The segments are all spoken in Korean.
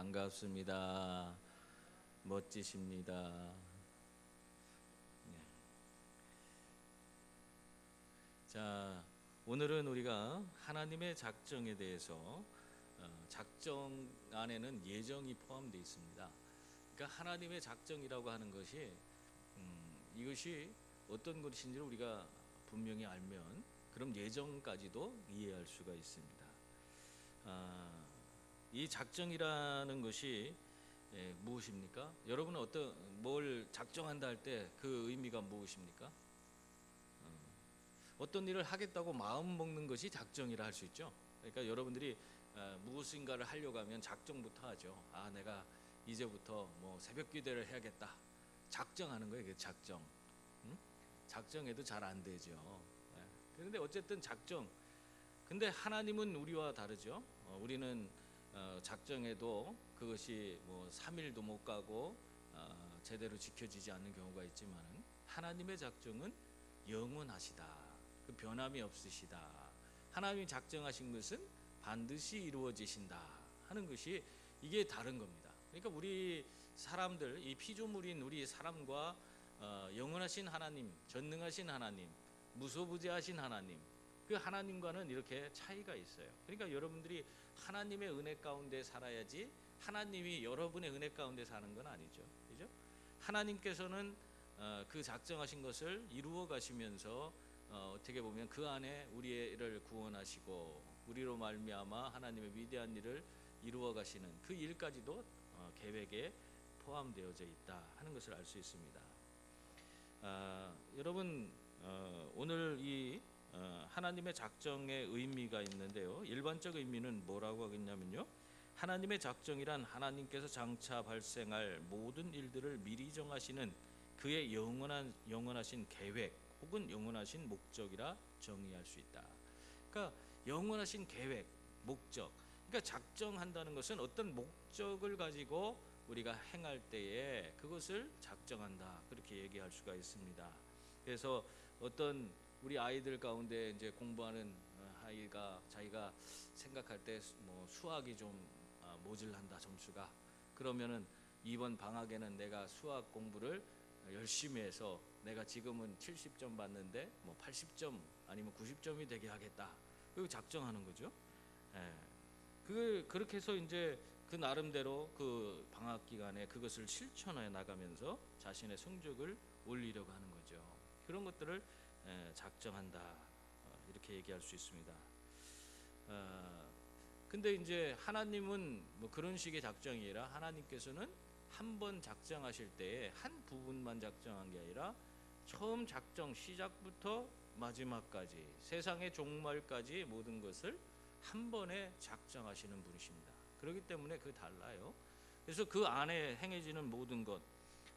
반갑습니다. 멋지십니다. 네. 자, 오늘은 우리가 하나님의 작정에 대해서 작정 안에는 예정이 포함되어 있습니다. 그러니까 하나님의 작정이라고 하는 것이 이것이 어떤 것인지 우리가 분명히 알면 그럼 예정까지도 이해할 수가 있습니다. 이 작정이라는 것이 무엇입니까? 여러분은 뭘 작정한다 할 때 그 의미가 무엇입니까? 어떤 일을 하겠다고 마음 먹는 것이 작정이라 할 수 있죠. 그러니까 여러분들이 무엇인가를 하려고 하면 작정부터 하죠. 내가 이제부터 뭐 새벽 기도를 해야겠다. 작정하는 거예요. 그 작정. 작정해도 잘 안 되죠. 그런데 어쨌든 작정. 근데 하나님은 우리와 다르죠. 우리는 작정해도 그것이 뭐 3일도 못 가고 제대로 지켜지지 않는 경우가 있지만 하나님의 작정은 영원하시다. 그 변함이 없으시다. 하나님이 작정하신 것은 반드시 이루어지신다 하는 것이 이게 다른 겁니다. 그러니까 우리 사람들, 이 피조물인 우리 사람과 영원하신 하나님, 전능하신 하나님, 무소부재하신 하나님, 그 하나님과는 이렇게 차이가 있어요. 그러니까 여러분들이 하나님의 은혜 가운데 살아야지 하나님이 여러분의 은혜 가운데 사는 건 아니죠. 그죠? 하나님께서는 그 작정하신 것을 이루어 가시면서 어떻게 보면 그 안에 우리를 구원하시고 우리로 말미암아 하나님의 위대한 일을 이루어 가시는 그 일까지도 계획에 포함되어져 있다 하는 것을 알 수 있습니다. 여러분 오늘 이 하나님의 작정의 의미가 있는데요. 일반적 의미는 뭐라고 하겠냐면요. 하나님의 작정이란 하나님께서 장차 발생할 모든 일들을 미리 정하시는 그의 영원하신 계획 혹은 영원하신 목적이라 정의할 수 있다. 그러니까 영원하신 계획, 목적. 그러니까 작정한다는 것은 어떤 목적을 가지고 우리가 행할 때에 그것을 작정한다. 그렇게 얘기할 수가 있습니다. 그래서 어떤 우리 아이들 가운데 이제 공부하는 아이가 자기가 생각할 때 뭐 수학이 좀 모질한다 점수가 그러면은 이번 방학에는 내가 수학 공부를 열심히 해서 내가 지금은 70점 받는데 뭐 80점 아니면 90점이 되게 하겠다. 그리고 작정하는 거죠. 그렇게 해서 이제 그 나름대로 그 방학 기간에 그것을 실천해 나가면서 자신의 성적을 올리려고 하는 거죠. 그런 것들을 작정한다 이렇게 얘기할 수 있습니다. 근데 이제 하나님은 뭐 그런 식의 작정이 아니라 하나님께서는 한 번 작정하실 때에 한 부분만 작정한 게 아니라 처음 작정 시작부터 마지막까지 세상의 종말까지 모든 것을 한 번에 작정하시는 분이십니다. 그렇기 때문에 그 달라요. 그래서 그 안에 행해지는 모든 것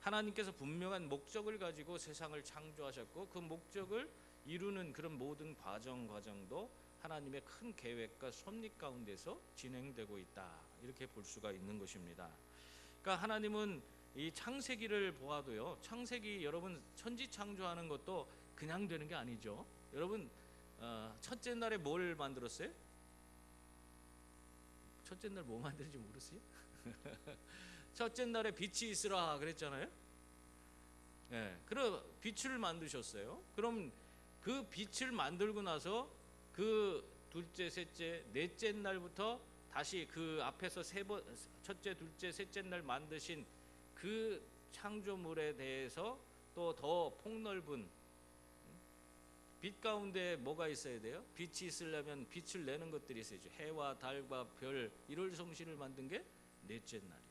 하나님께서 분명한 목적을 가지고 세상을 창조하셨고 그 목적을 이루는 그런 모든 과정도 하나님의 큰 계획과 섭리 가운데서 진행되고 있다. 이렇게 볼 수가 있는 것입니다. 그러니까 하나님은 이 창세기를 보아도요. 창세기 여러분 천지 창조하는 것도 그냥 되는 게 아니죠. 여러분 첫째 날에 뭘 만들었어요? 첫째 날 뭐 만드는지 모르세요? 첫째 날에 빛이 있으라 그랬잖아요. 그럼 빛을 만드셨어요. 그럼 그 빛을 만들고 나서 그 둘째, 셋째, 넷째 날부터 다시 그 앞에서 첫째, 둘째, 셋째 날 만드신 그 창조물에 대해서 또 더 폭넓은 빛 가운데 뭐가 있어야 돼요? 빛이 있으려면 빛을 내는 것들이 있어야죠. 해와 달과 별, 일월성신을 만든 게 넷째 날이에요.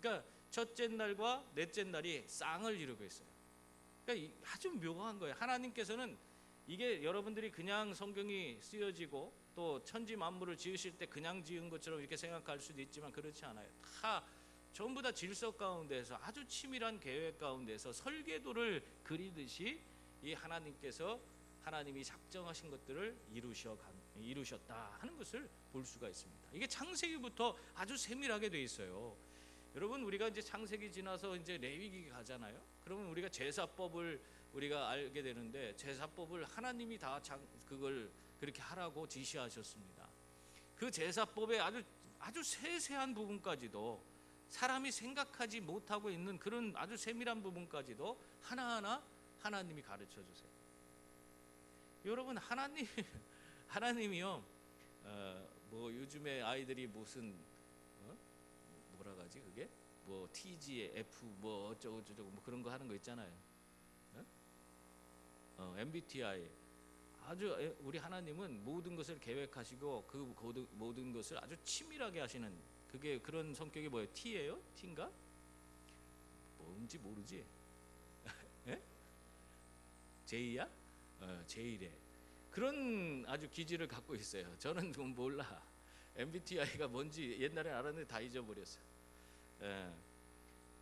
그러니까 첫째 날과 넷째 날이 쌍을 이루고 있어요. 그러니까 아주 묘한 거예요. 하나님께서는 이게 여러분들이 그냥 성경이 쓰여지고 또 천지 만물을 지으실 때 그냥 지은 것처럼 이렇게 생각할 수도 있지만 그렇지 않아요. 전부 다 질서 가운데서 아주 치밀한 계획 가운데서 설계도를 그리듯이 이 하나님이 작정하신 것들을 이루셨다 하는 것을 볼 수가 있습니다. 이게 창세기부터 아주 세밀하게 돼 있어요. 여러분 우리가 이제 창세기 지나서 이제 레위기 가잖아요. 그러면 우리가 제사법을 우리가 알게 되는데 제사법을 하나님이 다 그걸 그렇게 하라고 지시하셨습니다. 그 제사법에 아주 아주 세세한 부분까지도, 사람이 생각하지 못하고 있는 그런 아주 세밀한 부분까지도 하나하나 하나님이 가르쳐 주세요. 여러분, 하나님이요, 뭐 요즘에 아이들이 무슨 뭐라 가지 그게 뭐 TGF 뭐 어쩌고 저쩌고 뭐 그런 거 하는 거 있잖아요. MBTI. 아주 우리 하나님은 모든 것을 계획하시고 그 모든 것을 아주 치밀하게 하시는, 그게 그런 성격이 뭐예요? T예요? T인가? 뭔지 모르지? J야? J래. 그런 아주 기질을 갖고 있어요. 저는 좀 몰라. MBTI가 뭔지 옛날에 알았는데 다 잊어버렸어요.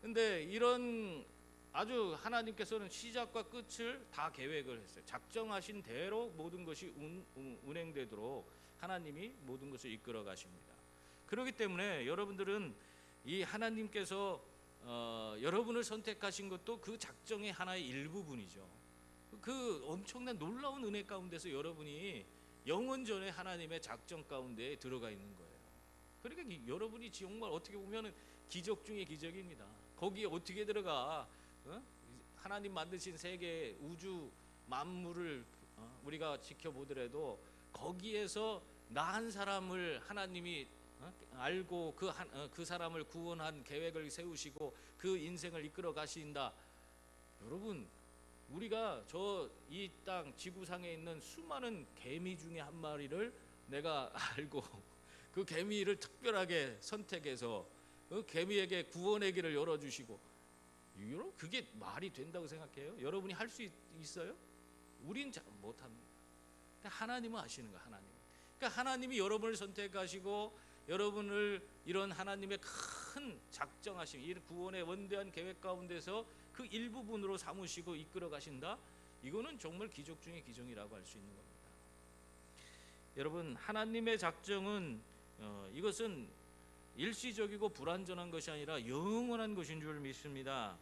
근데 이런 아주 하나님께서는 시작과 끝을 다 계획을 했어요. 작정하신 대로 모든 것이 운행되도록 하나님이 모든 것을 이끌어 가십니다. 그렇기 때문에 여러분들은 이 하나님께서 여러분을 선택하신 것도 그 작정의 하나의 일부분이죠. 그 엄청난 놀라운 은혜 가운데서 여러분이 영원전에 하나님의 작정 가운데 들어가 있는 거예요. 그러니까 여러분이 정말 어떻게 보면 기적 중의 기적입니다. 거기에 어떻게 들어가? 하나님 만드신 세계 우주 만물을 우리가 지켜보더라도 거기에서 나 한 사람을 하나님이 알고 그 사람을 구원한 계획을 세우시고 그 인생을 이끌어 가신다. 여러분, 우리가 저 이 땅 지구상에 있는 수많은 개미 중에 한 마리를 내가 알고 그 개미를 특별하게 선택해서 그 개미에게 구원의 길을 열어주시고, 그게 말이 된다고 생각해요? 여러분이 할 수 있어요? 우린 잘 못합니다. 하나님은 아시는 거예요. 그러니까 하나님이 여러분을 선택하시고 여러분을 이런 하나님의 큰 작정하심, 이 구원의 원대한 계획 가운데서 그 일부분으로 삼으시고 이끌어 가신다. 이거는 정말 기적 중의 기적이라고 할 수 있는 겁니다. 여러분, 하나님의 작정은 이것은 일시적이고 불완전한 것이 아니라 영원한 것인 줄 믿습니다.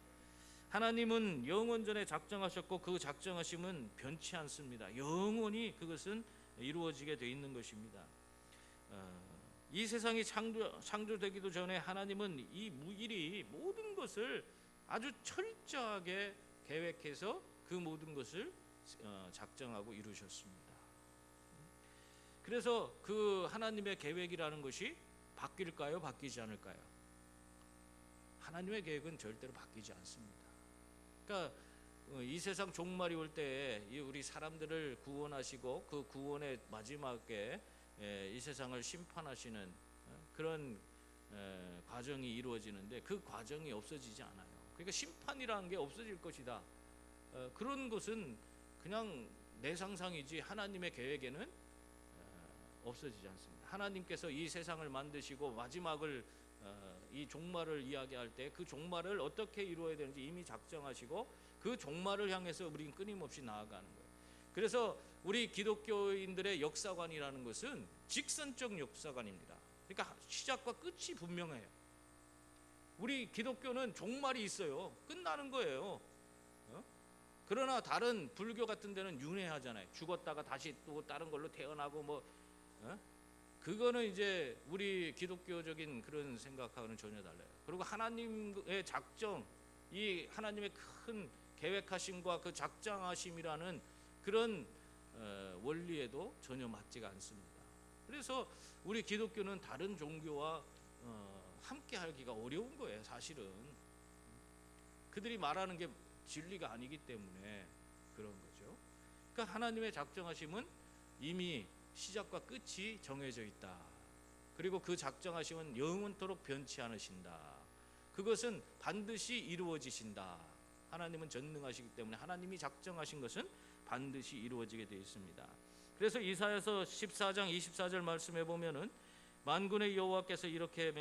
하나님은 영원전에 작정하셨고 그 작정하심은 변치 않습니다. 영원히 그것은 이루어지게 되어 있는 것입니다. 이 세상이 창조되기도 전에 하나님은 이 무일이 모든 것을 아주 철저하게 계획해서 그 모든 것을 작정하고 이루셨습니다. 그래서 그 하나님의 계획이라는 것이 바뀔까요? 바뀌지 않을까요? 하나님의 계획은 절대로 바뀌지 않습니다. 그러니까 이 세상 종말이 올 때에 우리 사람들을 구원하시고 그 구원의 마지막에 이 세상을 심판하시는 그런 과정이 이루어지는데 그 과정이 없어지지 않아요. 그러니까 심판이라는 게 없어질 것이다. 그런 것은 그냥 내 상상이지 하나님의 계획에는 없어지지 않습니다. 하나님께서 이 세상을 만드시고 마지막을 이 종말을 이야기할 때 그 종말을 어떻게 이루어야 되는지 이미 작정하시고 그 종말을 향해서 우리는 끊임없이 나아가는 거예요. 그래서 우리 기독교인들의 역사관이라는 것은 직선적 역사관입니다. 그러니까 시작과 끝이 분명해요. 우리 기독교는 종말이 있어요. 끝나는 거예요. 그러나 다른 불교 같은 데는 윤회하잖아요. 죽었다가 다시 또 다른 걸로 태어나고 뭐 그거는 이제 우리 기독교적인 그런 생각하고는 전혀 달라요. 그리고 하나님의 작정, 이 하나님의 큰 계획하심과 그 작정하심이라는 그런 원리에도 전혀 맞지가 않습니다. 그래서 우리 기독교는 다른 종교와 함께 하기가 어려운 거예요. 사실은 그들이 말하는 게 진리가 아니기 때문에 그런 거죠. 그러니까 하나님의 작정하심은 이미 시작과 끝이 정해져 있다. 그리고 그 작정하심은 영원토록 변치 않으신다. 그것은 반드시 이루어지신다. 하나님은 전능하시기 때문에 하나님이 작정하신 것은 반드시 이루어지게 되어 있습니다. 그래서 이사야서 14장 24절 말씀해 보면은 만군의 여호와께서 이렇게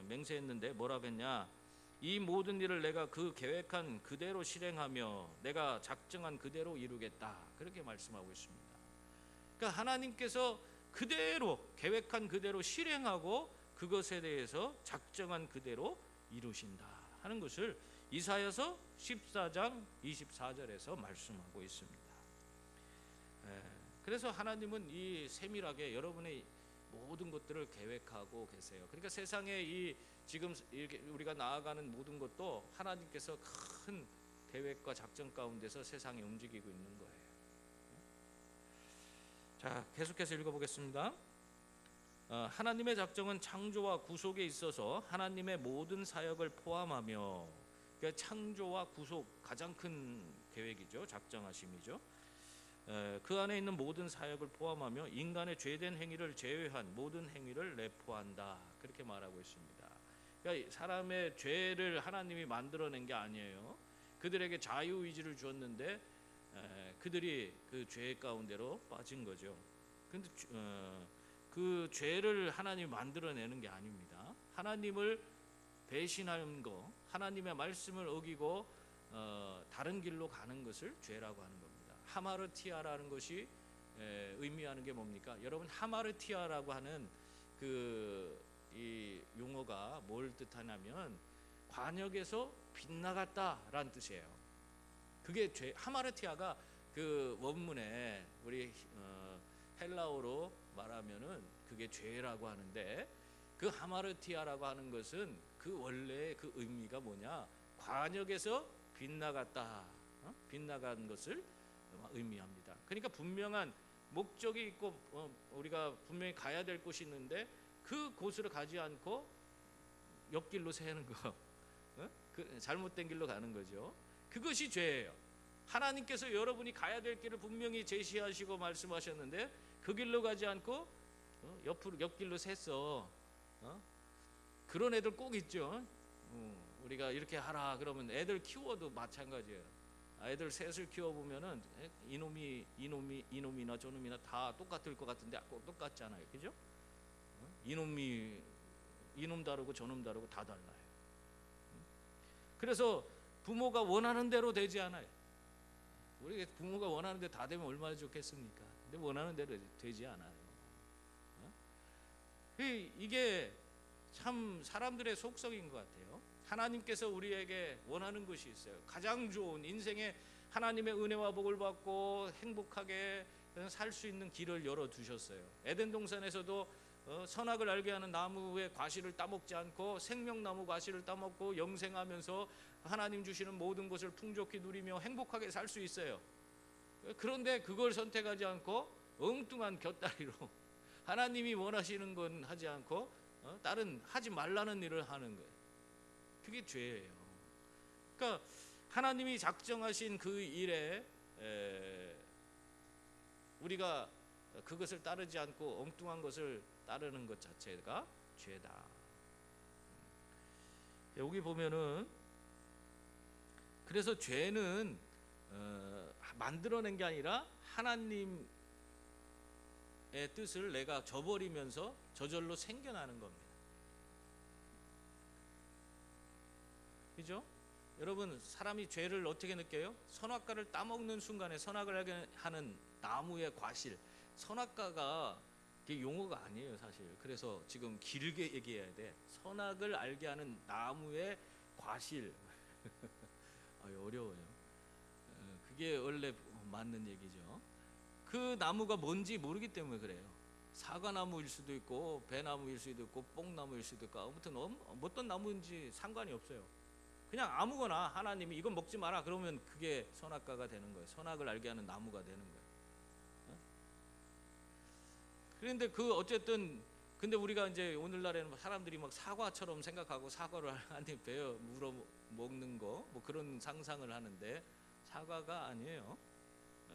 맹세했는데 뭐라고 했냐? 이 모든 일을 내가 그 계획한 그대로 실행하며 내가 작정한 그대로 이루겠다. 그렇게 말씀하고 있습니다. 그러니까 하나님께서 그대로 계획한 그대로 실행하고 그것에 대해서 작정한 그대로 이루신다 하는 것을 이사야서 14장 24절에서 말씀하고 있습니다. 그래서 하나님은 이 세밀하게 여러분의 모든 것들을 계획하고 계세요. 그러니까 세상에 이 지금 이렇게 우리가 나아가는 모든 것도 하나님께서 큰 계획과 작전 가운데서 세상에 움직이고 있는 거예요. 자, 계속해서 읽어보겠습니다. 하나님의 작정은 창조와 구속에 있어서 하나님의 모든 사역을 포함하며, 그러니까 창조와 구속 가장 큰 계획이죠. 작정하심이죠. 그 안에 있는 모든 사역을 포함하며 인간의 죄된 행위를 제외한 모든 행위를 내포한다. 그렇게 말하고 있습니다. 그러니까 사람의 죄를 하나님이 만들어낸 게 아니에요. 그들에게 자유의지를 주었는데 그들이 그 죄 가운데로 빠진 거죠. 근데 그 죄를 하나님이 만들어내는 게 아닙니다. 하나님을 배신한 거, 하나님의 말씀을 어기고 다른 길로 가는 것을 죄라고 하는 겁니다. 하마르티아라는 것이 의미하는 게 뭡니까? 여러분, 하마르티아라고 하는 이 용어가 뭘 뜻하냐면 관역에서 빗나갔다라는 뜻이에요. 그게 죄. 하마르티아가 그 원문에 우리 헬라어로 말하면은 그게 죄라고 하는데, 그 하마르티아라고 하는 것은 그 원래의 그 의미가 뭐냐? 관역에서 빗나갔다, 빗나간 것을 의미합니다. 그러니까 분명한 목적이 있고 우리가 분명히 가야 될 곳이 있는데 그 곳으로 가지 않고 옆길로 새는 거, 그 잘못된 길로 가는 거죠. 그것이 죄예요. 하나님께서 여러분이 가야 될 길을 분명히 제시하시고 말씀하셨는데 그 길로 가지 않고 옆길로 샜어. 그런 애들 꼭 있죠. 우리가 이렇게 하라 그러면 애들 키워도 마찬가지예요. 애들 셋을 키워보면은 이놈이나 저놈이나 다 똑같을 것 같은데 꼭 똑같잖아요. 그죠? 이놈 다르고 저놈 다르고 다 달라요. 그래서 부모가 원하는 대로 되지 않아요. 우리 부모가 원하는 대로 다 되면 얼마나 좋겠습니까? 근데 원하는 대로 되지 않아요. 이게 참 사람들의 속성인 것 같아요. 하나님께서 우리에게 원하는 것이 있어요. 가장 좋은 인생에 하나님의 은혜와 복을 받고 행복하게 살 수 있는 길을 열어두셨어요. 에덴 동산에서도 선악을 알게 하는 나무의 과실을 따먹지 않고 생명나무 과실을 따먹고 영생하면서 하나님 주시는 모든 것을 풍족히 누리며 행복하게 살 수 있어요. 그런데 그걸 선택하지 않고 엉뚱한 곁다리로 하나님이 원하시는 건 하지 않고 다른 하지 말라는 일을 하는 거예요. 그게 죄예요. 그러니까 하나님이 작정하신 그 일에 우리가 그것을 따르지 않고 엉뚱한 것을 따르는 것 자체가 죄다. 여기 보면은 그래서 죄는 만들어낸 게 아니라 하나님의 뜻을 내가 저버리면서 저절로 생겨나는 겁니다. 그죠? 여러분, 사람이 죄를 어떻게 느껴요? 선악과를 따먹는 순간에 선악을 알게 하는 나무의 과실. 선악과가 이게 용어가 아니에요, 사실. 그래서 지금 길게 얘기해야 돼. 선악을 알게 하는 나무의 과실. 어려워요. 그게 원래 맞는 얘기죠. 그 나무가 뭔지 모르기 때문에 그래요. 사과나무일 수도 있고 배나무일 수도 있고 뽕나무일 수도 있고 아무튼 어떤 나무인지 상관이 없어요. 그냥 아무거나 하나님이 이건 먹지 마라 그러면 그게 선악과가 되는 거예요. 선악을 알게 하는 나무가 되는 거예요. 그런데 어쨌든 근데 우리가 이제 오늘날에는 사람들이 막 사과처럼 생각하고 사과를 한 입 베어 물어 먹는 거 뭐 그런 상상을 하는데 사과가 아니에요.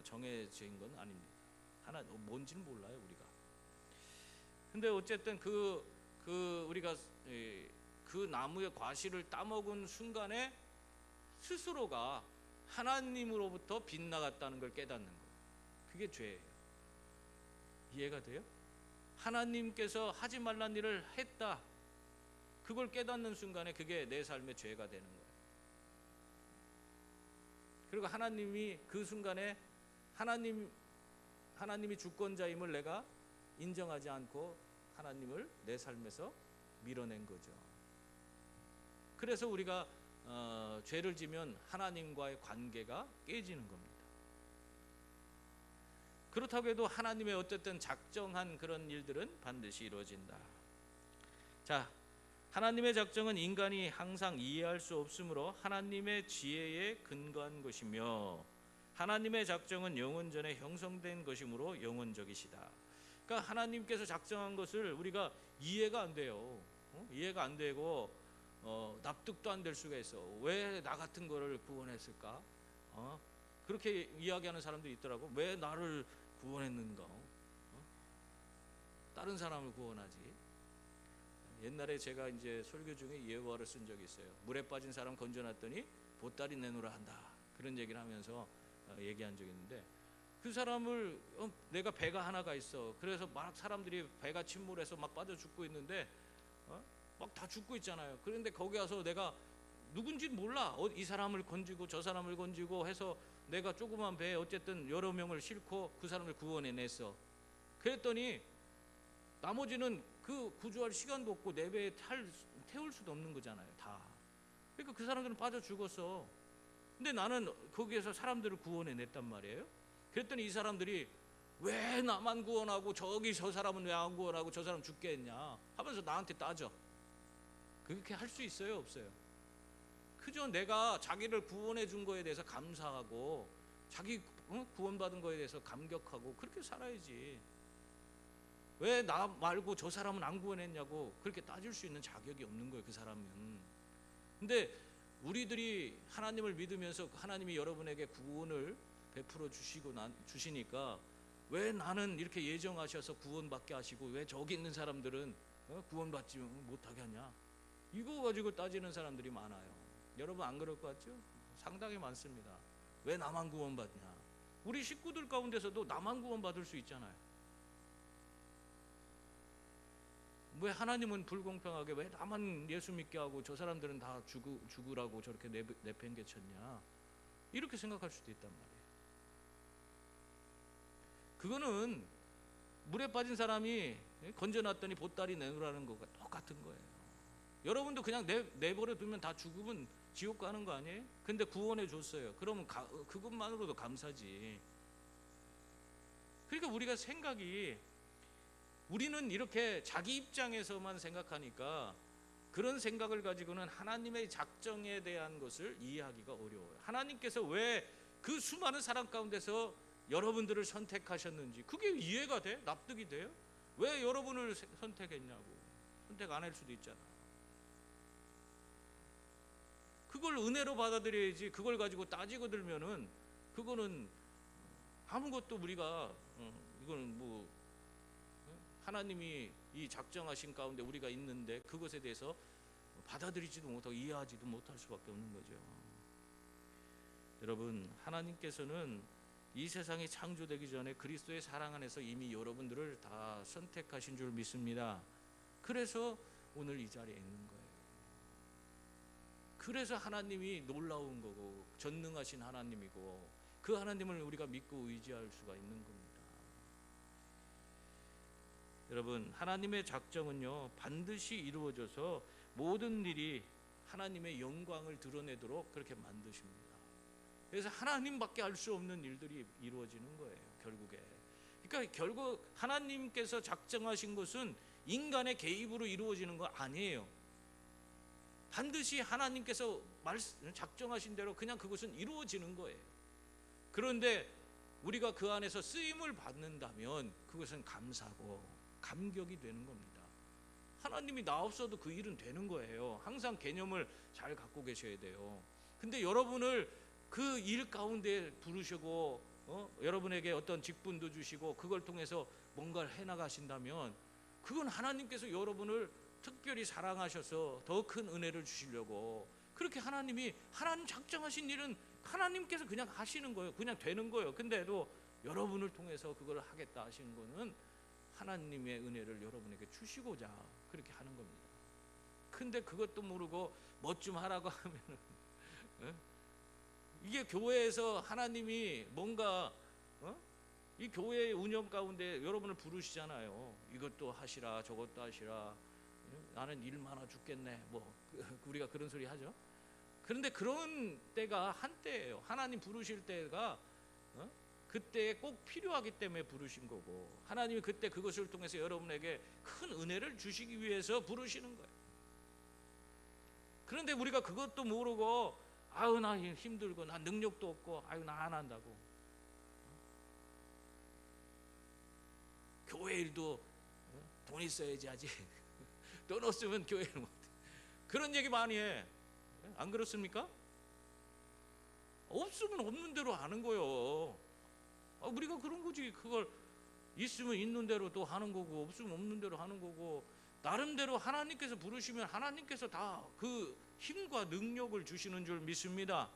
정해진 건 아닙니다. 하나 뭔지는 몰라요 우리가. 근데 어쨌든 우리가 그 나무의 과실을 따먹은 순간에 스스로가 하나님으로부터 빗나갔다는 걸 깨닫는 거예요. 그게 죄예요. 이해가 돼요? 하나님께서 하지 말란 일을 했다. 그걸 깨닫는 순간에 그게 내 삶의 죄가 되는 거예요. 그리고 하나님이 그 순간에 하나님이 주권자임을 내가 인정하지 않고 하나님을 내 삶에서 밀어낸 거죠. 그래서 우리가 죄를 지면 하나님과의 관계가 깨지는 겁니다. 그렇다고 해도 하나님의 어쨌든 작정한 그런 일들은 반드시 이루어진다. 자, 하나님의 작정은 인간이 항상 이해할 수 없으므로 하나님의 지혜에 근거한 것이며 하나님의 작정은 영원전에 형성된 것이므로 영원적이시다. 그러니까 하나님께서 작정한 것을 우리가 이해가 안 돼요. 이해가 안 되고 납득도 안 될 수가 있어. 왜 나 같은 거를 구원했을까? 그렇게 이야기하는 사람도 있더라고. 왜 나를 구원했는가? 다른 사람을 구원하지. 옛날에 제가 이제 설교 중에 예화를 쓴 적이 있어요. 물에 빠진 사람 건져놨더니 보따리 내놓으라 한다. 그런 얘기를 하면서 얘기한 적이 있는데, 그 사람을 내가 배가 하나가 있어. 그래서 막 사람들이 배가 침몰해서 막 빠져 죽고 있는데 막 다 죽고 있잖아요. 그런데 거기 가서 내가 누군지 몰라. 이 사람을 건지고 저 사람을 건지고 해서 내가 조그만 배에 어쨌든 여러 명을 싣고 그 사람을 구원해냈어. 그랬더니 나머지는 그 구조할 시간도 없고 내 배에 태울 수도 없는 거잖아요, 다. 그러니까 그 사람들은 빠져 죽었어. 근데 나는 거기에서 사람들을 구원해냈단 말이에요. 그랬더니 이 사람들이 왜 나만 구원하고 저기 저 사람은 왜 안 구원하고 저 사람 죽게 했냐 하면서 나한테 따져. 그렇게 할 수 있어요, 없어요? 그저 내가 자기를 구원해 준 거에 대해서 감사하고 자기 구원받은 거에 대해서 감격하고 그렇게 살아야지. 왜 나 말고 저 사람은 안 구원했냐고 그렇게 따질 수 있는 자격이 없는 거예요, 그 사람은. 근데 우리들이 하나님을 믿으면서 하나님이 여러분에게 구원을 베풀어 주시니까 왜 나는 이렇게 예정하셔서 구원받게 하시고 왜 저기 있는 사람들은 구원받지 못하게 하냐, 이거 가지고 따지는 사람들이 많아요. 여러분 안 그럴 것 같죠? 상당히 많습니다. 왜 나만 구원받냐. 우리 식구들 가운데서도 나만 구원받을 수 있잖아요. 왜 하나님은 불공평하게 왜 나만 예수 믿게 하고 저 사람들은 다 죽으라고 저렇게 내팽개쳤냐, 이렇게 생각할 수도 있단 말이에요. 그거는 물에 빠진 사람이 건져놨더니 보따리 내놓으라는 거가 똑같은 거예요. 여러분도 그냥 내버려 두면 다 죽으면 지옥 가는 거 아니에요? 근데 구원해 줬어요. 그러면 그것만으로도 감사지. 그러니까 우리가 생각이, 우리는 이렇게 자기 입장에서만 생각하니까 그런 생각을 가지고는 하나님의 작정에 대한 것을 이해하기가 어려워요. 하나님께서 왜 그 수많은 사람 가운데서 여러분들을 선택하셨는지 그게 이해가 돼? 납득이 돼요? 왜 여러분을 선택했냐고. 선택 안 할 수도 있잖아. 그걸 은혜로 받아들여야지. 그걸 가지고 따지고 들면은 그거는 아무것도 우리가 이거는 뭐 하나님이 이 작정하신 가운데 우리가 있는데 그것에 대해서 받아들이지도 못하고 이해하지도 못할 수밖에 없는 거죠. 여러분, 하나님께서는 이 세상이 창조되기 전에 그리스도의 사랑 안에서 이미 여러분들을 다 선택하신 줄 믿습니다. 그래서 오늘 이 자리에 있는 거예요. 그래서 하나님이 놀라운 거고 전능하신 하나님이고 그 하나님을 우리가 믿고 의지할 수가 있는 겁니다. 여러분, 하나님의 작정은요 반드시 이루어져서 모든 일이 하나님의 영광을 드러내도록 그렇게 만드십니다. 그래서 하나님밖에 할 수 없는 일들이 이루어지는 거예요, 결국에. 그러니까 결국 하나님께서 작정하신 것은 인간의 개입으로 이루어지는 거 아니에요. 반드시 하나님께서 작정하신 대로 그냥 그것은 이루어지는 거예요. 그런데 우리가 그 안에서 쓰임을 받는다면 그것은 감사고 감격이 되는 겁니다. 하나님이 나 없어도 그 일은 되는 거예요. 항상 개념을 잘 갖고 계셔야 돼요. 근데 여러분을 그 일 가운데 부르시고 여러분에게 어떤 직분도 주시고 그걸 통해서 뭔가를 해나가신다면 그건 하나님께서 여러분을 특별히 사랑하셔서 더 큰 은혜를 주시려고 그렇게 하나님 작정하신 일은 하나님께서 그냥 하시는 거예요. 그냥 되는 거예요. 근데도 여러분을 통해서 그걸 하겠다 하시는 거는 하나님의 은혜를 여러분에게 주시고자 그렇게 하는 겁니다. 근데 그것도 모르고 뭐 좀 하라고 하면은 이게 교회에서 하나님이 뭔가 이 교회의 운영 가운데 여러분을 부르시잖아요. 이것도 하시라 저것도 하시라. 나는 일 많아 죽겠네. 뭐 우리가 그런 소리 하죠. 그런데 그런 때가 한때예요. 하나님 부르실 때가 그때에 꼭 필요하기 때문에 부르신 거고, 하나님이 그때 그것을 통해서 여러분에게 큰 은혜를 주시기 위해서 부르시는 거예요. 그런데 우리가 그것도 모르고 아유 나 힘들고 나 능력도 없고 아유 나 안 한다고, 교회 일도 돈 있어야지 하지 돈 없으면 교회를 못해, 그런 얘기 많이 해. 안 그렇습니까? 없으면 없는 대로 하는 거요. 우리가 그런 거지. 그걸 있으면 있는 대로 또 하는 거고, 없으면 없는 대로 하는 거고, 나름대로 하나님께서 부르시면 하나님께서 다 그 힘과 능력을 주시는 줄 믿습니다.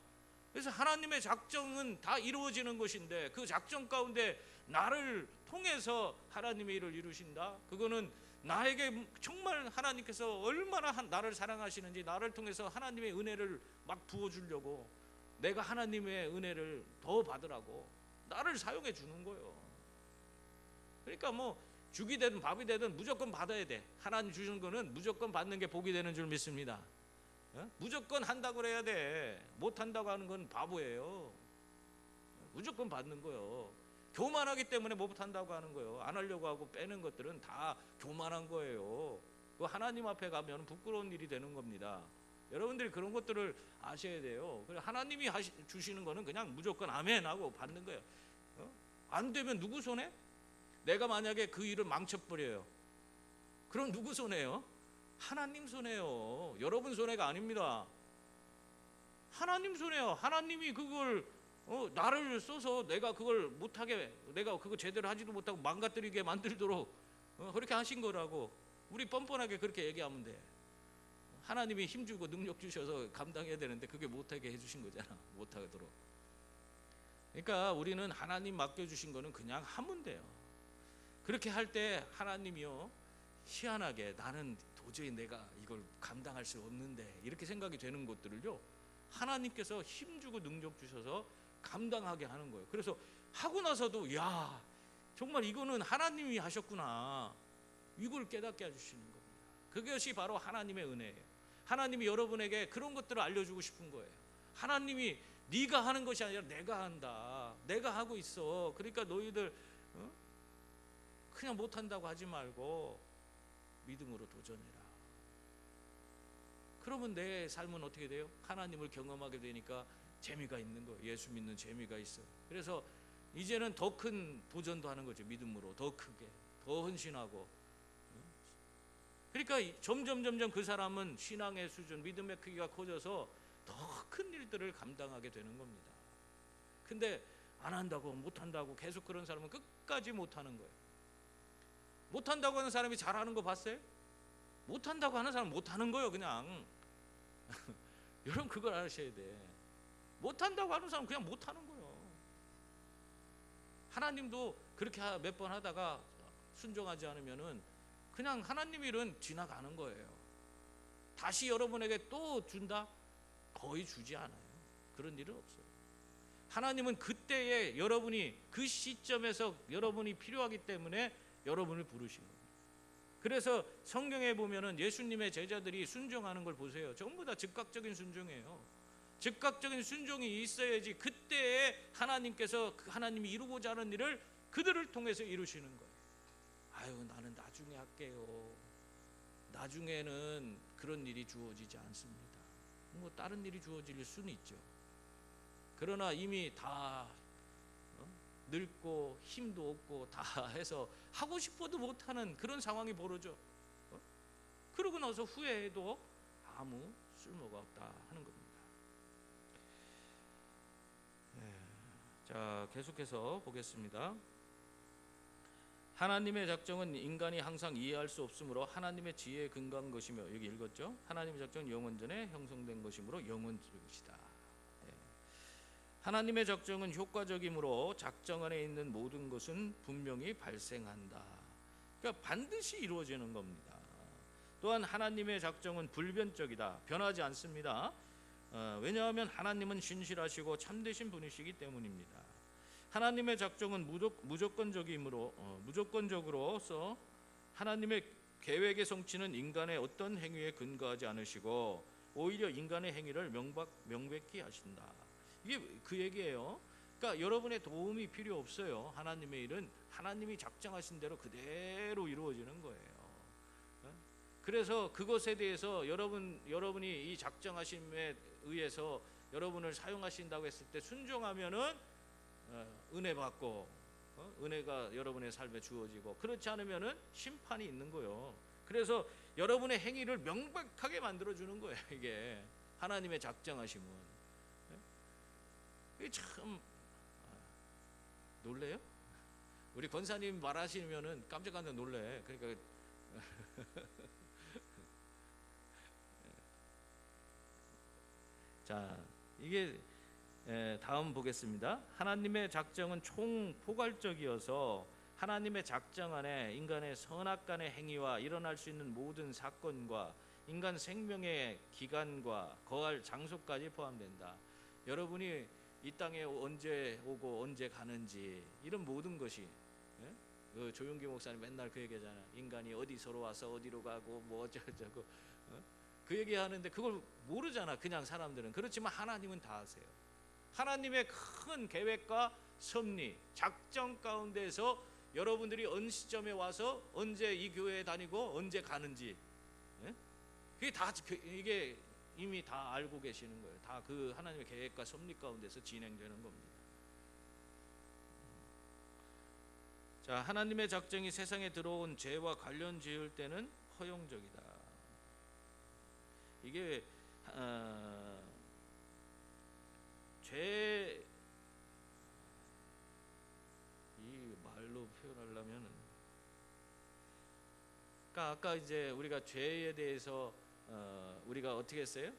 그래서 하나님의 작정은 다 이루어지는 것인데, 그 작정 가운데 나를 통해서 하나님의 일을 이루신다. 그거는 나에게 정말 하나님께서 얼마나 나를 사랑하시는지, 나를 통해서 하나님의 은혜를 막 부어주려고, 내가 하나님의 은혜를 더 받으라고 나를 사용해 주는 거예요. 그러니까 뭐 죽이 되든 밥이 되든 무조건 받아야 돼. 하나님 주시는 거는 무조건 받는 게 복이 되는 줄 믿습니다. 무조건 한다고 그래야 돼. 못 한다고 하는 건 바보예요. 무조건 받는 거예요. 교만하기 때문에 못 한다고 하는 거예요. 안 하려고 하고 빼는 것들은 다 교만한 거예요. 그 하나님 앞에 가면 부끄러운 일이 되는 겁니다. 여러분들이 그런 것들을 아셔야 돼요. 하나님이 주시는 거는 그냥 무조건 아멘 하고 받는 거예요. 안 되면 누구 손해? 내가 만약에 그 일을 망쳐버려요. 그럼 누구 손해요? 하나님 손해요. 여러분 손해가 아닙니다. 하나님 손해요. 하나님이 그걸 나를 써서 내가 그걸 못하게, 내가 그거 제대로 하지도 못하고 망가뜨리게 만들도록 그렇게 하신 거라고. 우리 뻔뻔하게 그렇게 얘기하면 돼. 하나님이 힘주고 능력 주셔서 감당해야 되는데 그게 못하게 해주신 거잖아. 못하도록. 그러니까 우리는 하나님 맡겨주신 거는 그냥 하면 돼요. 그렇게 할 때 하나님이요, 희한하게 나는 도저히 내가 이걸 감당할 수 없는데 이렇게 생각이 되는 것들을요, 하나님께서 힘주고 능력 주셔서 감당하게 하는 거예요. 그래서 하고 나서도 야 정말 이거는 하나님이 하셨구나, 이걸 깨닫게 해주시는 겁니다. 그것이 바로 하나님의 은혜예요. 하나님이 여러분에게 그런 것들을 알려주고 싶은 거예요. 하나님이 네가 하는 것이 아니라 내가 한다. 내가 하고 있어. 그러니까 너희들 그냥 못한다고 하지 말고 믿음으로 도전해라. 그러면 내 삶은 어떻게 돼요? 하나님을 경험하게 되니까 재미가 있는 거예요. 예수 믿는 재미가 있어요. 그래서 이제는 더 큰 도전도 하는 거죠. 믿음으로 더 크게, 더 헌신하고. 그러니까 점점 그 사람은 신앙의 수준, 믿음의 크기가 커져서 더 큰 일들을 감당하게 되는 겁니다. 근데 안 한다고, 못 한다고 계속 그런 사람은 끝까지 못 하는 거예요. 못 한다고 하는 사람이 잘하는 거 봤어요? 못 한다고 하는 사람은 못 하는 거예요, 그냥. 여러분 그걸 아셔야 돼. 못 한다고 하는 사람은 그냥 못 하는 거예요. 하나님도 그렇게 몇 번 하다가 순종하지 않으면은 그냥 하나님 일은 지나가는 거예요. 다시 여러분에게 또 준다? 거의 주지 않아요. 그런 일은 없어요. 하나님은 그때에 여러분이 그 시점에서 여러분이 필요하기 때문에 여러분을 부르신 겁니다. 그래서 성경에 보면은 예수님의 제자들이 순종하는 걸 보세요. 전부 다 즉각적인 순종이에요. 즉각적인 순종이 있어야지 그때에 하나님께서 하나님이 이루고자 하는 일을 그들을 통해서 이루시는 거예요. 아유 나는 나중에 할게요. 나중에는 그런 일이 주어지지 않습니다. 뭐 다른 일이 주어질 수는 있죠. 그러나 이미 다 늙고 힘도 없고 다 해서 하고 싶어도 못하는 그런 상황이 벌어져. 그러고 나서 후회해도 아무 쓸모가 없다 하는 겁니다. 자, 계속해서 보겠습니다. 하나님의 작정은 인간이 항상 이해할 수 없으므로 하나님의 지혜에 근거한 것이며, 여기 읽었죠? 하나님의 작정은 영원전에 형성된 것이므로 영원적이시다. 하나님의 작정은 효과적이므로 작정 안에 있는 모든 것은 분명히 발생한다. 그러니까 반드시 이루어지는 겁니다. 또한 하나님의 작정은 불변적이다. 변하지 않습니다. 왜냐하면 하나님은 신실하시고 참되신 분이시기 때문입니다. 하나님의 작정은 무조건적으로서 하나님의 계획의 성취는 인간의 어떤 행위에 근거하지 않으시고 오히려 인간의 행위를 명백히 하신다. 이게 그 얘기예요. 그러니까 여러분의 도움이 필요 없어요. 하나님의 일은 하나님이 작정하신 대로 그대로 이루어지는 거예요. 그래서 그것에 대해서 여러분이 이 작정하심에 의해서 여러분을 사용하신다고 했을 때 순종하면은 은혜 받고 은혜가 여러분의 삶에 주어지고, 그렇지 않으면은 심판이 있는 거예요. 그래서 여러분의 행위를 명백하게 만들어 주는 거예요. 이게 하나님의 작정하심은. 이게 참 놀래요? 우리 권사님 말하시면은 깜짝깜짝 놀래. 그러니까 자, 이게 다음 보겠습니다. 하나님의 작정은 총포괄적이어서 하나님의 작정 안에 인간의 선악간의 행위와 일어날 수 있는 모든 사건과 인간 생명의 기간과 거할 장소까지 포함된다. 여러분이 이 땅에 언제 오고 언제 가는지 이런 모든 것이, 그 조용기 목사님 맨날 그 얘기하잖아. 인간이 어디서로 와서 어디로 가고 뭐 어쩌고저쩌고 그 얘기하는데 그걸 모르잖아, 그냥 사람들은. 그렇지만 하나님은 다 아세요. 하나님의 큰 계획과 섭리, 작정 가운데서 여러분들이 어느 시점에 와서 언제 이 교회에 다니고 언제 가는지, 그게 다 이게 이미 다 알고 계시는 거예요. 다 그 하나님의 계획과 섭리 가운데서 진행되는 겁니다. 자, 하나님의 작정이 세상에 들어온 죄와 관련 지을 때는 허용적이다. 이게 죄, 이 말로 표현하려면, 그러니까 아까 이제 우리가 죄에 대해서 우리가 어떻게 했어요?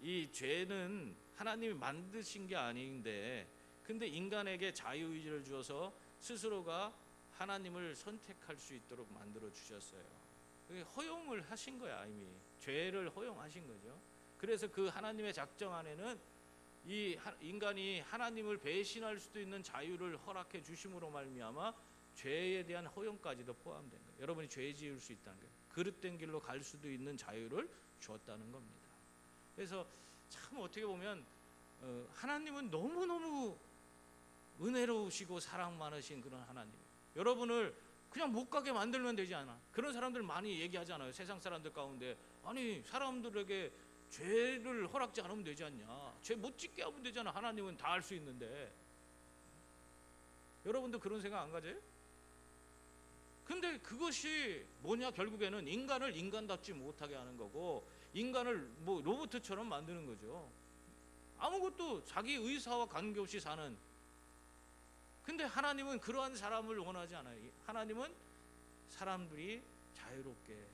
이 죄는 하나님이 만드신 게 아닌데, 근데 인간에게 자유의지를 주어서 스스로가 하나님을 선택할 수 있도록 만들어 주셨어요. 허용을 하신 거야. 이미 죄를 허용하신 거죠. 그래서 그 하나님의 작정 안에는 이 인간이 하나님을 배신할 수도 있는 자유를 허락해 주심으로 말미암아 죄에 대한 허용까지도 포함된 거예요. 여러분이 죄 지을 수 있다는 거예요. 그릇된 길로 갈 수도 있는 자유를 주었다는 겁니다. 그래서 참 어떻게 보면 하나님은 너무너무 은혜로우시고 사랑 많으신 그런 하나님, 여러분을 그냥 못 가게 만들면 되지 않아. 그런 사람들 많이 얘기하잖아요. 세상 사람들 가운데, 아니 사람들에게 죄를 허락지 않으면 되지 않냐, 죄 못 짓게 하면 되잖아, 하나님은 다 할 수 있는데. 여러분도 그런 생각 안 가져요? 근데 그것이 뭐냐, 결국에는 인간을 인간답지 못하게 하는 거고, 인간을 뭐 로봇처럼 만드는 거죠. 아무것도 자기 의사와 관계없이 사는. 근데 하나님은 그러한 사람을 원하지 않아요. 하나님은 사람들이 자유롭게,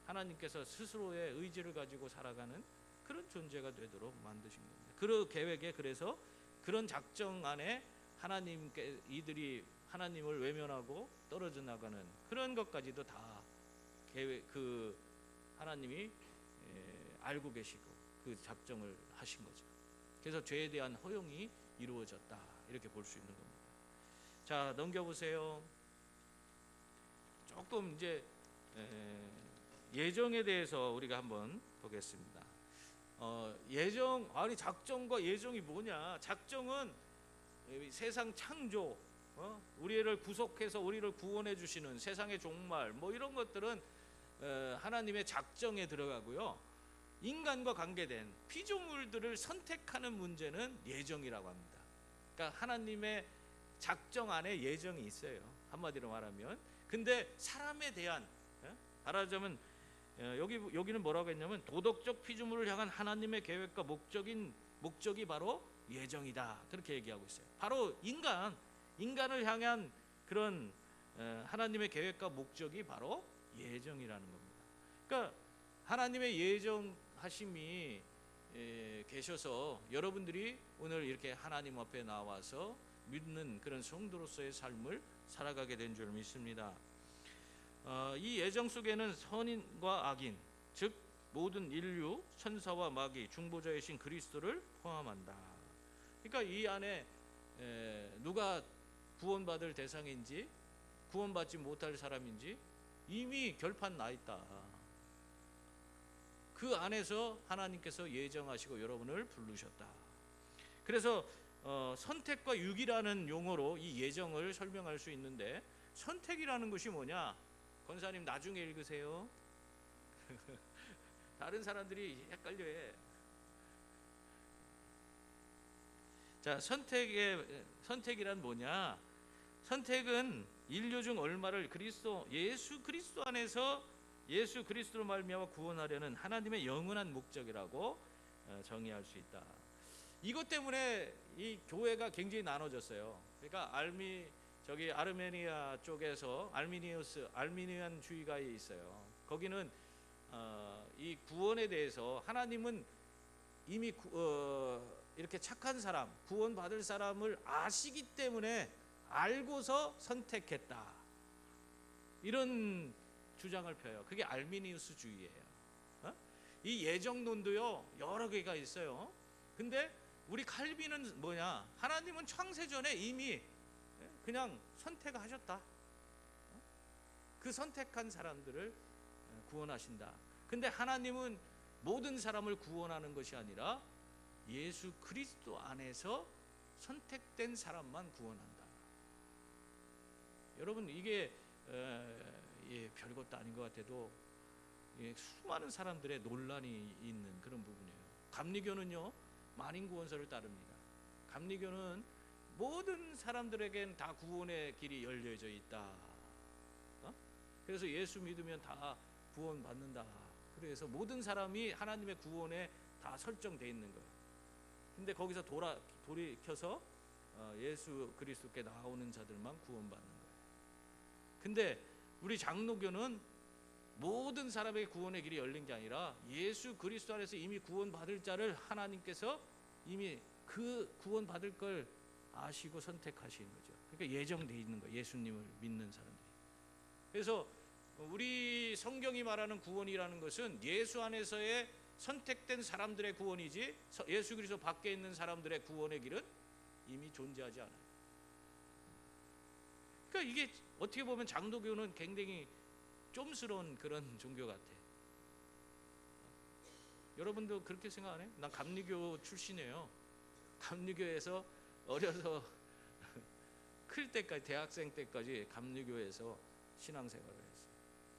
하나님께서 스스로의 의지를 가지고 살아가는 그런 존재가 되도록 만드신 겁니다. 그 계획에, 그래서 그런 작정 안에 하나님께 이들이 하나님을 외면하고 떨어져 나가는 그런 것까지도 다 계획, 그 하나님이 알고 계시고 그 작정을 하신 거죠. 그래서 죄에 대한 허용이 이루어졌다, 이렇게 볼 수 있는 겁니다. 자, 넘겨보세요. 조금 이제 예정에 대해서 우리가 한번 보겠습니다. 예정, 아니 작정과 예정이 뭐냐? 작정은 세상 창조, 우리를 구속해서 우리를 구원해 주시는 세상의 종말, 뭐 이런 것들은 하나님의 작정에 들어가고요. 인간과 관계된 피조물들을 선택하는 문제는 예정이라고 합니다. 그러니까 하나님의 작정 안에 예정이 있어요, 한마디로 말하면. 근데 사람에 대한, 말하자면 여기는 뭐라고 했냐면 도덕적 피조물을 향한 하나님의 계획과 목적이 바로 예정이다, 그렇게 얘기하고 있어요. 바로 인간을 향한 그런 하나님의 계획과 목적이 바로 예정이라는 겁니다. 그러니까 하나님의 예정하심이 계셔서 여러분들이 오늘 이렇게 하나님 앞에 나와서 믿는 그런 성도로서의 삶을 살아가게 된 줄 믿습니다. 이 예정 속에는 선인과 악인, 즉 모든 인류, 천사와 마귀, 중보자이신 그리스도를 포함한다. 그러니까 이 안에 누가 구원받을 대상인지 구원받지 못할 사람인지 이미 결판 나 있다. 그 안에서 하나님께서 예정하시고 여러분을 부르셨다. 그래서 선택과 유기라는 용어로 이 예정을 설명할 수 있는데, 선택이라는 것이 뭐냐? 권사님 나중에 읽으세요. 다른 사람들이 헷갈려해. 자, 선택이란 뭐냐? 선택은 인류 중 얼마를 예수 그리스도 안에서 예수 그리스도로 말미암아 구원하려는 하나님의 영원한 목적이라고 정의할 수 있다. 이것 때문에 이 교회가 굉장히 나눠졌어요. 그러니까 아르메니아 쪽에서 알미니안주의가 있어요. 거기는 이 구원에 대해서 하나님은 이미 이렇게 착한 사람, 구원받을 사람을 아시기 때문에 알고서 선택했다, 이런 주장을 펴요. 그게 알미니우스주의예요. 이 예정론도요 여러 개가 있어요. 근데 우리 칼빈은 뭐냐? 하나님은 창세전에 이미 그냥 선택하셨다. 그 선택한 사람들을 구원하신다. 근데 하나님은 모든 사람을 구원하는 것이 아니라 예수 그리스도 안에서 선택된 사람만 구원한다. 여러분, 이게 별것도 아닌 것 같아도 수많은 사람들의 논란이 있는 그런 부분이에요. 감리교는요 만인구원설을 따릅니다. 감리교는 모든 사람들에겐 다 구원의 길이 열려져 있다. 그래서 예수 믿으면 다 구원받는다. 그래서 모든 사람이 하나님의 구원에 다 설정되어 있는 거예요. 근데 거기서 돌이켜서 예수 그리스도께 나오는 자들만 구원받는 거예요. 근데 우리 장로교는 모든 사람에게 구원의 길이 열린 게 아니라 예수 그리스도 안에서 이미 구원받을 자를 하나님께서 이미 그 구원받을 걸 아시고 선택하시는 거죠. 그러니까 예정되어 있는 거예요. 예수님을 믿는 사람들이. 그래서 우리 성경이 말하는 구원이라는 것은 예수 안에서의 선택된 사람들의 구원이지, 예수 그리스도 밖에 있는 사람들의 구원의 길은 이미 존재하지 않아요. 그러니까 이게 어떻게 보면 장로교는 굉장히 좀스러운 그런 종교 같아. 여러분도 그렇게 생각 안 해요? 난 감리교 출신이에요. 감리교에서 어려서 클 때까지, 대학생 때까지 감리교에서 신앙생활을 했어요.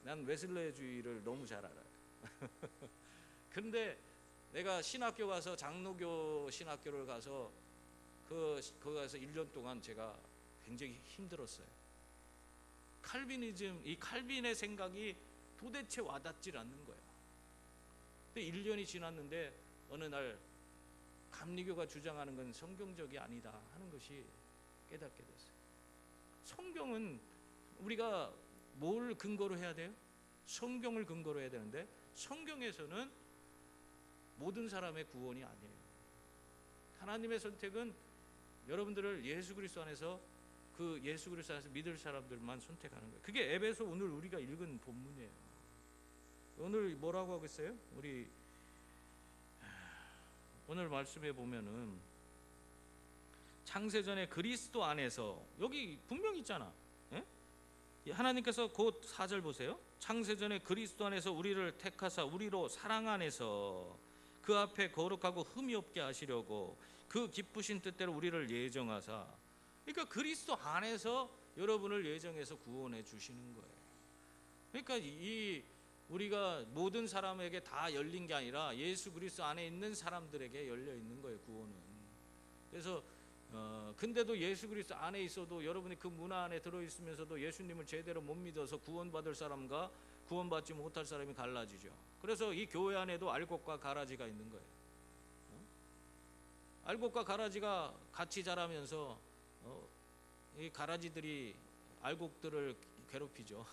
난 웨슬레주의를 너무 잘 알아요. 근데 내가 신학교 가서, 장로교 신학교를 가서 거기 가서 1년 동안 제가 굉장히 힘들었어요. 이 칼빈의 생각이 도대체 와닿질 않는 거예요. 근데 1년이 지났는데 어느 날 감리교가 주장하는 건 성경적이 아니다 하는 것이 깨닫게 됐어요. 성경은 우리가 뭘 근거로 해야 돼요? 성경을 근거로 해야 되는데, 성경에서는 모든 사람의 구원이 아니에요. 하나님의 선택은 여러분들을 예수 그리스도 안에서, 그 예수 그리스도 안에서 믿을 사람들만 선택하는 거예요. 그게 에베소 오늘 우리가 읽은 본문이에요. 오늘 뭐라고 하고 있어요? 우리 오늘 말씀해 보면은 창세전에 그리스도 안에서, 여기 분명히 있잖아. 예? 하나님께서 곧 4절 보세요. 창세전에 그리스도 안에서 우리를 택하사 우리로 사랑 안에서 그 앞에 거룩하고 흠이 없게 하시려고 그 기쁘신 뜻대로 우리를 예정하사. 그러니까 그리스도 안에서 여러분을 예정해서 구원해 주시는 거예요. 그러니까 우리가 모든 사람에게 다 열린 게 아니라 예수 그리스도 안에 있는 사람들에게 열려 있는 거예요, 구원은. 그래서 근데도 예수 그리스도 안에 있어도, 여러분이 그 문화 안에 들어 있으면서도 예수님을 제대로 못 믿어서 구원받을 사람과 구원받지 못할 사람이 갈라지죠. 그래서 이 교회 안에도 알곡과 가라지가 있는 거예요. 알곡과 가라지가 같이 자라면서 이 가라지들이 알곡들을 괴롭히죠.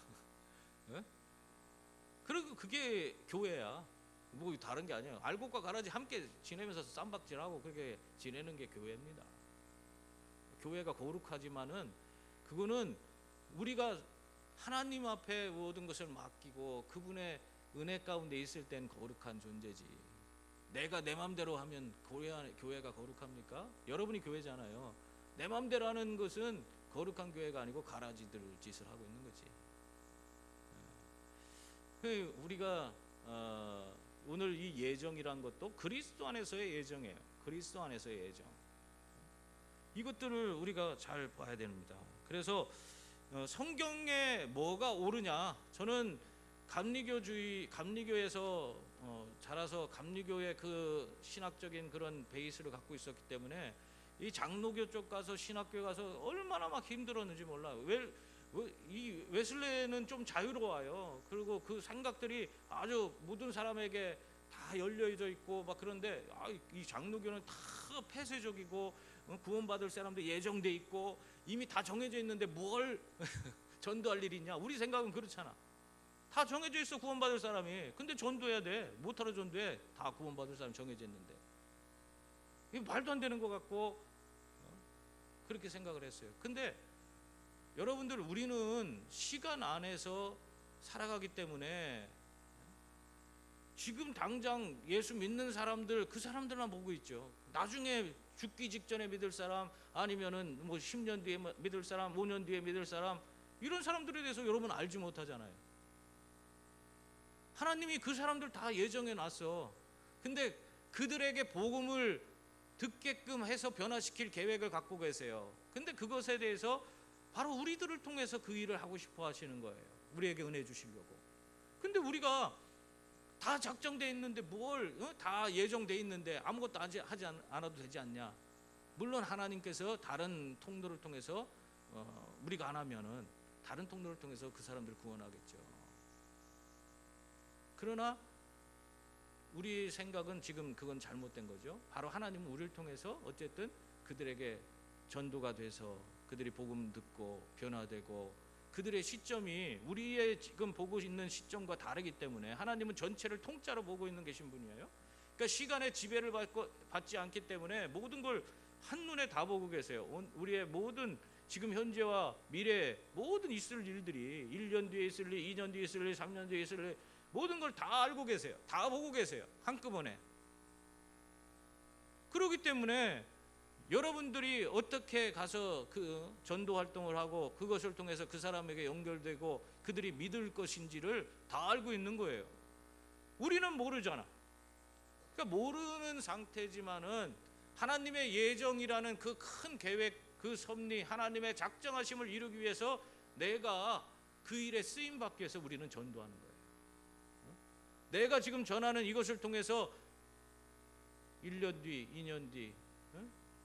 그리고 그게 교회야. 뭐 다른 게 아니에요. 알곡과 가라지 함께 지내면서 쌈박질하고 그렇게 지내는 게 교회입니다. 교회가 거룩하지만은 그거는 우리가 하나님 앞에 모든 것을 맡기고 그분의 은혜 가운데 있을 땐 거룩한 존재지. 내가 내 맘대로 하면 교회가 거룩합니까? 여러분이 교회잖아요. 내 맘대로 하는 것은 거룩한 교회가 아니고 가라지들 짓을 하고 있는 거지. 우리가 오늘 이 예정이란 것도 그리스도 안에서의 예정이에요. 그리스도 안에서의 예정. 이것들을 우리가 잘 봐야 됩니다. 그래서 성경에 뭐가 옳으냐, 저는 감리교에서 자라서 감리교의 그 신학적인 그런 베이스를 갖고 있었기 때문에 이 장로교 쪽 가서 신학교에 가서 얼마나 막 힘들었는지 몰라요. 이 웨슬레는 좀 자유로워요. 그리고 그 생각들이 아주 모든 사람에게 다 열려져 있고 막 그런데, 이 장로교는 다 폐쇄적이고 구원받을 사람도 예정돼 있고 이미 다 정해져 있는데 뭘 전도할 일이 있냐. 우리 생각은 그렇잖아. 다 정해져 있어, 구원받을 사람이. 근데 전도해야 돼. 못하러 전도해. 다 구원받을 사람 정해져 있는데. 이게 말도 안 되는 것 같고 그렇게 생각을 했어요. 근데 여러분들, 우리는 시간 안에서 살아가기 때문에 지금 당장 예수 믿는 사람들, 그 사람들만 보고 있죠. 나중에 죽기 직전에 믿을 사람, 아니면은 뭐 10년 뒤에 믿을 사람, 5년 뒤에 믿을 사람, 이런 사람들에 대해서 여러분 알지 못하잖아요. 하나님이 그 사람들 다 예정해 놨어. 근데 그들에게 복음을 듣게끔 해서 변화시킬 계획을 갖고 계세요. 근데 그것에 대해서 바로 우리들을 통해서 그 일을 하고 싶어 하시는 거예요. 우리에게 은혜 주시려고. 근데 우리가 다 작정돼 있는데 뭘 다 예정돼 있는데 아무것도 하지 않아도 되지 않냐. 물론 하나님께서 다른 통로를 통해서 우리가 안 하면은 다른 통로를 통해서 그 사람들을 구원하겠죠. 그러나 우리 생각은 지금 그건 잘못된 거죠. 바로 하나님은 우리를 통해서 어쨌든 그들에게 전도가 돼서 그들이 복음 듣고 변화되고, 그들의 시점이 우리의 지금 보고 있는 시점과 다르기 때문에 하나님은 전체를 통째로 보고 있는 계신 분이에요. 그러니까 시간의 지배를 받지 않기 때문에 모든 걸 한눈에 다 보고 계세요. 우리의 모든 지금 현재와 미래 모든 있을 일들이 1년 뒤에 있을 일, 2년 뒤에 있을 일, 3년 뒤에 있을 일, 모든 걸 다 알고 계세요. 다 보고 계세요. 한꺼번에. 그렇기 때문에 여러분들이 어떻게 가서 그 전도 활동을 하고 그것을 통해서 그 사람에게 연결되고 그들이 믿을 것인지를 다 알고 있는 거예요. 우리는 모르잖아. 그러니까 모르는 상태지만은 하나님의 예정이라는 그 큰 계획, 그 섭리, 하나님의 작정하심을 이루기 위해서 내가 그 일에 쓰임 받기 위해서 우리는 전도하는 거예요. 내가 지금 전하는 이것을 통해서 1년 뒤, 2년 뒤,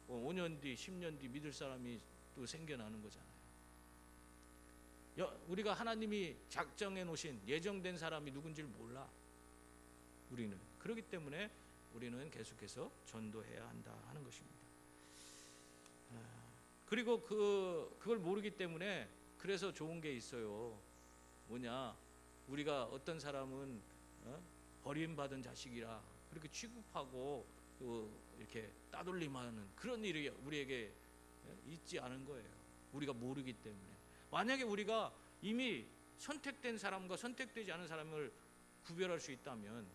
5년 뒤, 10년 뒤 믿을 사람이 또 생겨나는 거잖아요. 우리가 하나님이 작정해 놓으신 예정된 사람이 누군지를 몰라. 우리는. 그렇기 때문에 우리는 계속해서 전도해야 한다 하는 것입니다. 그리고 그걸 모르기 때문에 그래서 좋은 게 있어요. 뭐냐? 우리가 어떤 사람은 버림받은 자식이라 그렇게 취급하고 또 이렇게 따돌림하는 그런 일이 우리에게 있지 않은 거예요. 우리가 모르기 때문에. 만약에 우리가 이미 선택된 사람과 선택되지 않은 사람을 구별할 수 있다면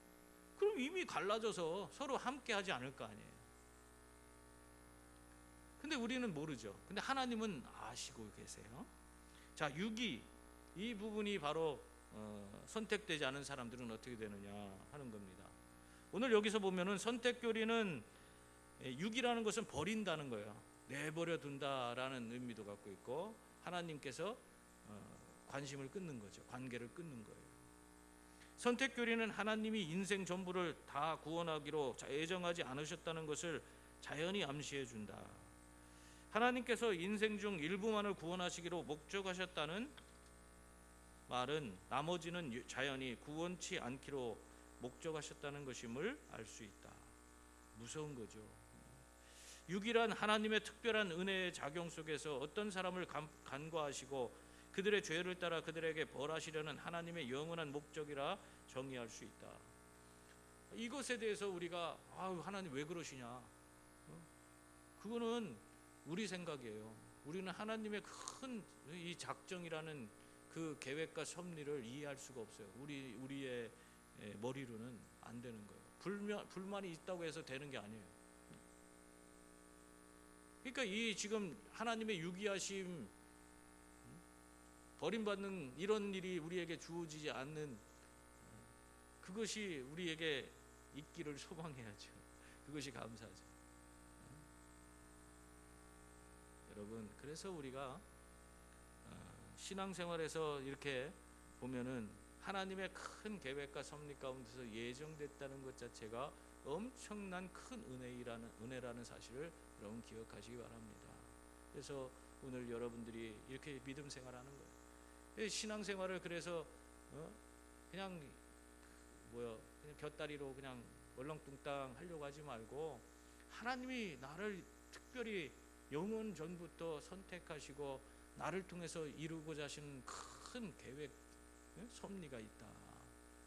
그럼 이미 갈라져서 서로 함께 하지 않을 거 아니에요. 근데 우리는 모르죠. 근데 하나님은 아시고 계세요. 자, 6이 이 부분이 바로 선택되지 않은 사람들은 어떻게 되느냐 하는 겁니다. 오늘 여기서 보면은 선택교리는 6이라는 것은 버린다는 거예요. 내버려 둔다라는 의미도 갖고 있고, 하나님께서 관심을 끊는 거죠. 관계를 끊는 거예요. 선택교리는 하나님이 인생 전부를 다 구원하기로 예정하지 않으셨다는 것을 자연히 암시해 준다. 하나님께서 인생 중 일부만을 구원하시기로 목적하셨다는 말은 나머지는 자연히 구원치 않기로 목적하셨다는 것임을 알 수 있다. 무서운 거죠. 6이란 하나님의 특별한 은혜의 작용 속에서 어떤 사람을 간과하시고 그들의 죄를 따라 그들에게 벌하시려는 하나님의 영원한 목적이라 정의할 수 있다. 이것에 대해서 우리가 하나님 왜 그러시냐? 그거는 우리 생각이에요. 우리는 하나님의 큰 이 작정이라는 그 계획과 섭리를 이해할 수가 없어요. 우리의 머리로는 안 되는 거예요. 불만이 있다고 해서 되는 게 아니에요. 그러니까 이 지금 하나님의 유기하심, 버림받는 이런 일이 우리에게 주어지지 않는 그것이 우리에게 있기를 소망해야죠. 그것이 감사하죠. 여러분, 그래서 우리가 신앙생활에서 이렇게 보면은 하나님의 큰 계획과 섭리 가운데서 예정됐다는 것 자체가 엄청난 큰 은혜라는 사실을 여러분 기억하시기 바랍니다. 그래서 오늘 여러분들이 이렇게 믿음 생활하는 거예요. 신앙생활을 그래서 그냥 그냥 곁다리로 그냥 얼렁뚱땅 하려고 하지 말고, 하나님이 나를 특별히 영원 전부터 선택하시고 나를 통해서 이루고자 하시는 큰 계획, 섭리가 있다.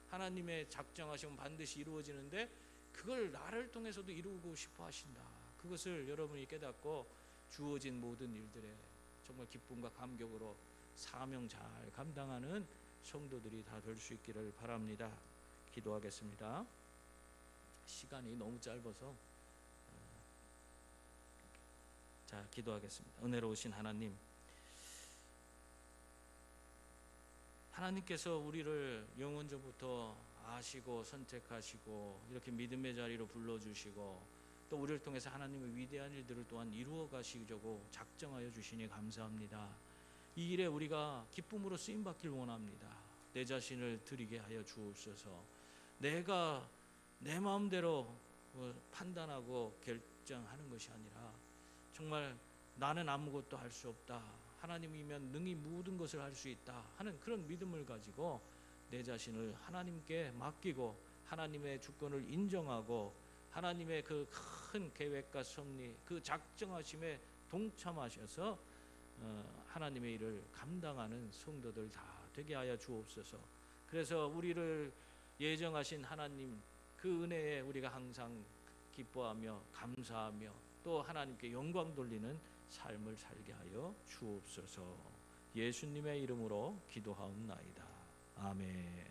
하나님의 작정하시면 반드시 이루어지는데 그걸 나를 통해서도 이루고 싶어 하신다. 그것을 여러분이 깨닫고 주어진 모든 일들에 정말 기쁨과 감격으로 사명 잘 감당하는 성도들이 다 될 수 있기를 바랍니다. 기도하겠습니다. 시간이 너무 짧아서 자, 기도하겠습니다. 은혜로우신 하나님, 하나님께서 우리를 영원전부터 아시고 선택하시고 이렇게 믿음의 자리로 불러주시고 또 우리를 통해서 하나님의 위대한 일들을 또한 이루어 가시려고 작정하여 주시니 감사합니다. 이 일에 우리가 기쁨으로 쓰임받길 원합니다. 내 자신을 드리게 하여 주옵소서. 내가 내 마음대로 판단하고 결정하는 것이 아니라 정말 나는 아무것도 할 수 없다, 하나님이면 능히 모든 것을 할 수 있다 하는 그런 믿음을 가지고 내 자신을 하나님께 맡기고 하나님의 주권을 인정하고 하나님의 그 큰 계획과 섭리, 그 작정하심에 동참하셔서 하나님의 일을 감당하는 성도들 다 되게 하여 주옵소서. 그래서 우리를 예정하신 하나님 그 은혜에 우리가 항상 기뻐하며 감사하며 또 하나님께 영광 돌리는 삶을 살게 하여 주옵소서. 예수님의 이름으로 기도하옵나이다. 아멘.